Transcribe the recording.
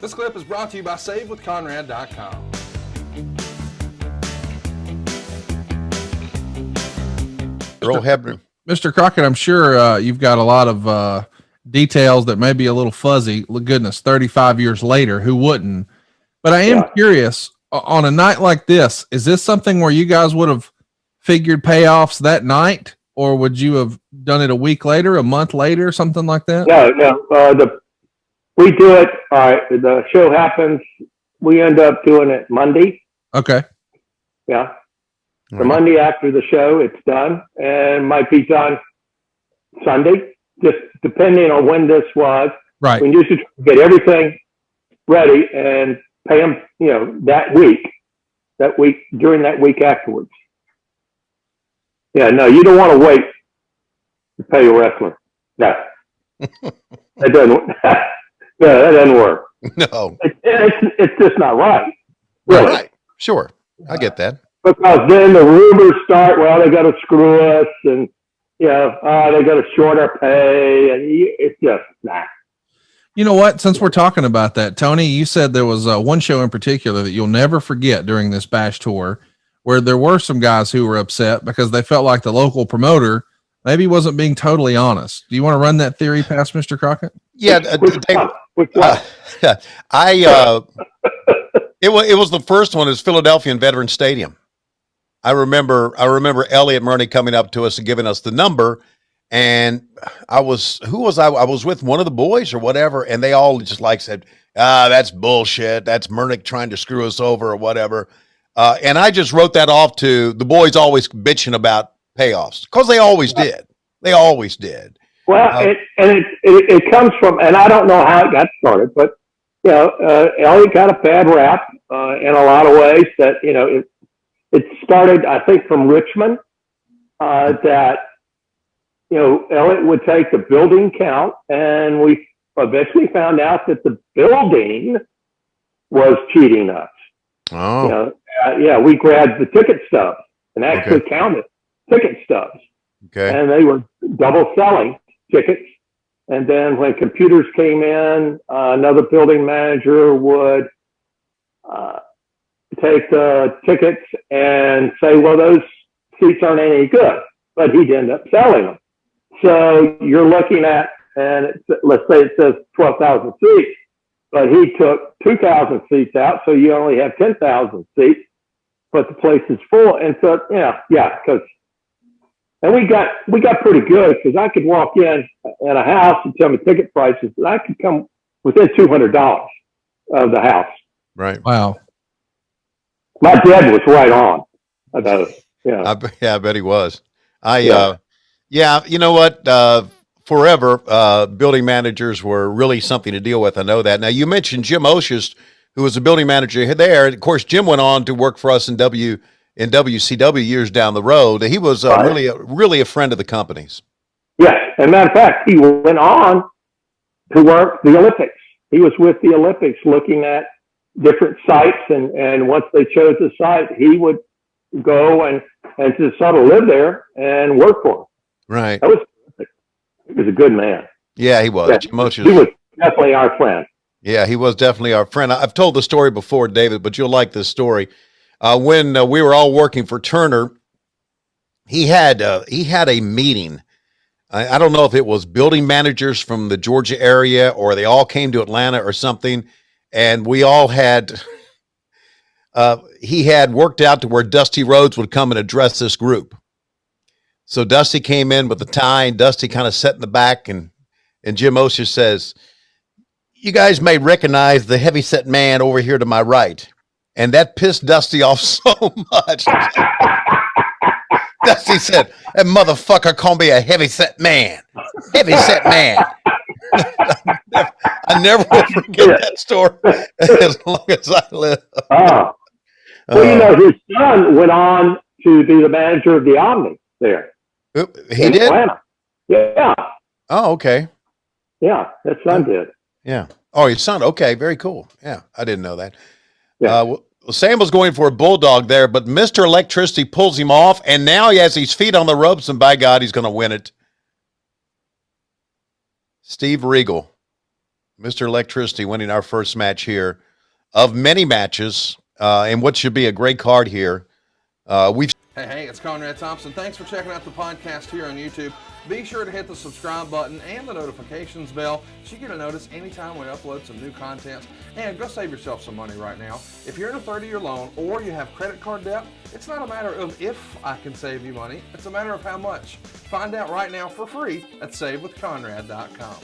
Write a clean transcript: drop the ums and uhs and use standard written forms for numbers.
This clip is brought to you by SaveWithConrad.com. Earl Hebner. Mr. Crockett, I'm sure you've got a lot of details that may be a little fuzzy. Goodness, 35 years later, who wouldn't? But I am curious, on a night like this, is this something where you guys would have figured payoffs that night, or would you have done it a week later, a month later, something like that? No. We do it. All right. The show happens. We end up doing it Monday. Okay. Yeah. The Monday after the show, it's done, and might be done Sunday, just depending on when this was. Right. We usually get everything ready and pay them, that week, during that week afterwards. Yeah, no, you don't want to wait to pay a wrestler. No. That doesn't. No, that doesn't work. No. It's just not right. Really. Right. Sure. I get that. Because then the rumors start, well, they got to screw us, and, they got to short our pay, and it's just, nah. You know what? Since we're talking about that, Tony, you said there was one show in particular that you'll never forget during this bash tour, where there were some guys who were upset because they felt like the local promoter maybe wasn't being totally honest. Do you want to run that theory past Mr. Crockett? Yeah. It was the first one is Philadelphia and Veterans Stadium. I remember Elliot Murney coming up to us and giving us the number, and I was with one of the boys or whatever, and they all just said, that's bullshit. That's Murnick trying to screw us over or whatever. And I just wrote that off to the boys always bitching about payoffs, because they always did. They always did. Well, it comes from, and I don't know how it got started, but Elliot got a bad rap in a lot of ways. That it started, I think, from Richmond. That Elliot would take the building count, and we eventually found out that the building was cheating us. Oh, we grabbed the ticket stubs and actually counted ticket stubs. Okay, and they were double selling tickets. And then when computers came in, another building manager would take the tickets and say, well, those seats aren't any good, but he'd end up selling them. So you're looking at, and let's say it says 12,000 seats, but he took 2,000 seats out, so you only have 10,000 seats, but the place is full. And so, and we got pretty good, because I could walk in a house and tell me ticket prices, and I could come within $200 of the house. Right. Wow. My dad was right on about it. Yeah. I bet he was. You know what? Forever, building managers were really something to deal with. I know that. Now, you mentioned Jim Oshis, who was a building manager there. Of course, Jim went on to work for us in WCW years down the road. He was really a friend of the company's. Yes. As a matter of fact, he went on to work the Olympics. He was with the Olympics looking at different sites, and once they chose a site, he would go and just sort of live there and work for them. Right. He was a good man. Yeah, he was. Yeah, he was definitely our friend. Yeah, he was definitely our friend. I've told the story before, David, but you'll like this story. When we were all working for Turner, he had a meeting. I don't know if it was building managers from the Georgia area or they all came to Atlanta or something. And we all had, he had worked out to where Dusty Rhodes would come and address this group. So Dusty came in with the tie, and Dusty kind of sat in the back, and Jim Oshis says, you guys may recognize the heavyset man over here to my right. And that pissed Dusty off so much. Dusty said, that motherfucker called me a heavyset man. Heavyset man. I never will forget that story as long as I live. Oh. Well, his son went on to be the manager of the Omni there. He did? Atlanta. Yeah. Oh, okay. Yeah, his son did. Yeah. Oh, his son. Okay, very cool. Yeah, I didn't know that. Yeah. Well, Sam was going for a bulldog there, but Mr. Electricity pulls him off, and now he has his feet on the ropes, and by God, he's going to win it. Steve Regal. Mr. Electricity winning our first match here of many matches, and what should be a great card here. Hey, it's Conrad Thompson. Thanks for checking out the podcast here on YouTube. Be sure to hit the subscribe button and the notifications bell so you get a notice anytime we upload some new content. And go save yourself some money right now. If you're in a 30-year loan or you have credit card debt, it's not a matter of if I can save you money. It's a matter of how much. Find out right now for free at SaveWithConrad.com.